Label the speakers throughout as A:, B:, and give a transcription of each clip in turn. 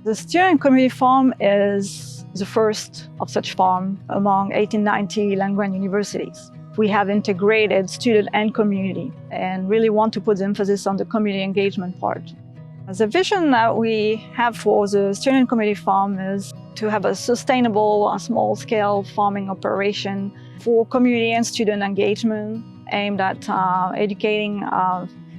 A: The Student Community Farm is the first of such farm among 1890 land-grant universities. We have integrated student and community and really want to put the emphasis on the community engagement part. The vision that we have for the Student Community Farm is to have a sustainable, small-scale farming operation for community and student engagement aimed at educating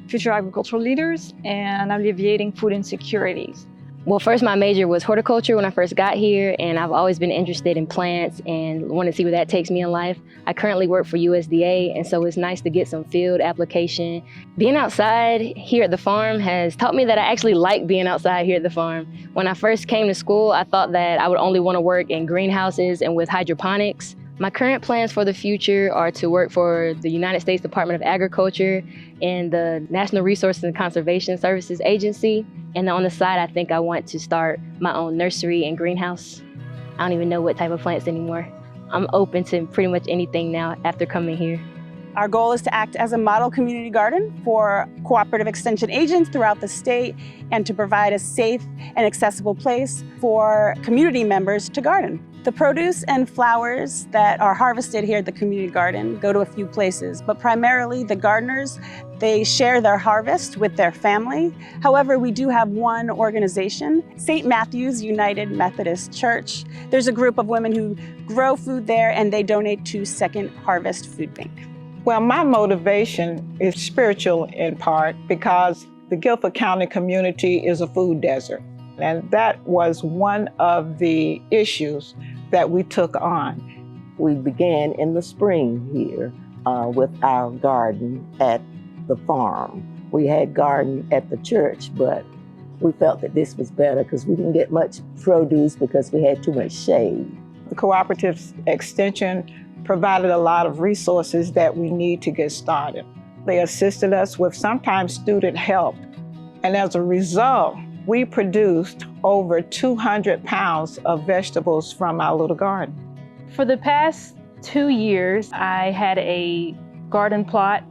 A: future agricultural leaders and alleviating food insecurities.
B: Well, first my major was horticulture when I first got here, and I've always been interested in plants and want to see where that takes me in life. I currently work for USDA, and so it's nice to get some field application. Being outside here at the farm has taught me that I actually like being outside here at the farm. When I first came to school, I thought that I would only want to work in greenhouses and with hydroponics. My current plans for the future are to work for the United States Department of Agriculture and the National Resources and Conservation Services Agency. And on the side, I think I want to start my own nursery and greenhouse. I don't even know what type of plants anymore. I'm open to pretty much anything now after coming here.
C: Our goal is to act as a model community garden for cooperative extension agents throughout the state and to provide a safe and accessible place for community members to garden. The produce and flowers that are harvested here at the community garden go to a few places, but primarily the gardeners, they share their harvest with their family. However, we do have one organization, St. Matthew's United Methodist Church. There's a group of women who grow food there and they donate to Second Harvest Food Bank.
D: Well, my motivation is spiritual in part because the Guilford County community is a food desert. And that was one of the issues that we took on.
E: We began in the spring here with our garden at the farm. We had garden at the church, but we felt that this was better because we didn't get much produce because we had too much shade.
D: The cooperative extension provided a lot of resources that we need to get started. They assisted us with sometimes student help. And as a result, we produced over 200 pounds of vegetables from our little garden.
F: For the past 2 years, I had a garden plot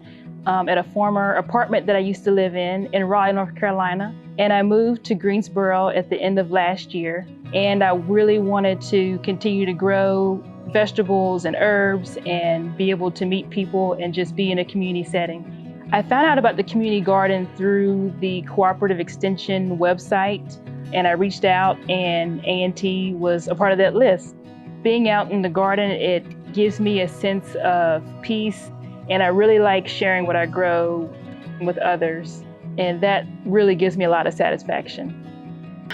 F: at a former apartment that I used to live in Raleigh, North Carolina. And I moved to Greensboro at the end of last year. And I really wanted to continue to grow vegetables and herbs and be able to meet people and just be in a community setting. I found out about the community garden through the Cooperative Extension website, and I reached out, and A&T was a part of that list. Being out in the garden, it gives me a sense of peace, and I really like sharing what I grow with others, and that really gives me a lot of satisfaction.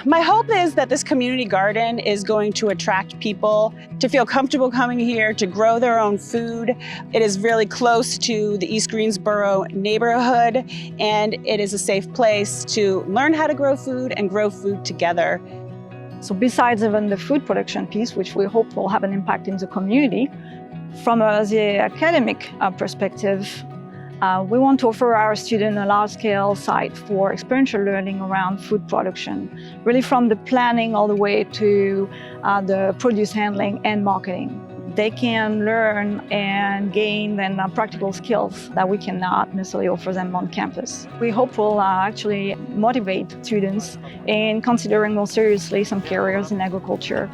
C: My hope is that this community garden is going to attract people to feel comfortable coming here, to grow their own food. It is really close to the East Greensboro neighborhood, and it is a safe place to learn how to grow food and grow food together.
A: So besides even the food production piece, which we hope will have an impact in the community, from the academic perspective, we want to offer our students a large-scale site for experiential learning around food production, really from the planning all the way to the produce handling and marketing. They can learn and gain then practical skills that we cannot necessarily offer them on campus. We hope will actually motivate students in considering more seriously some careers in agriculture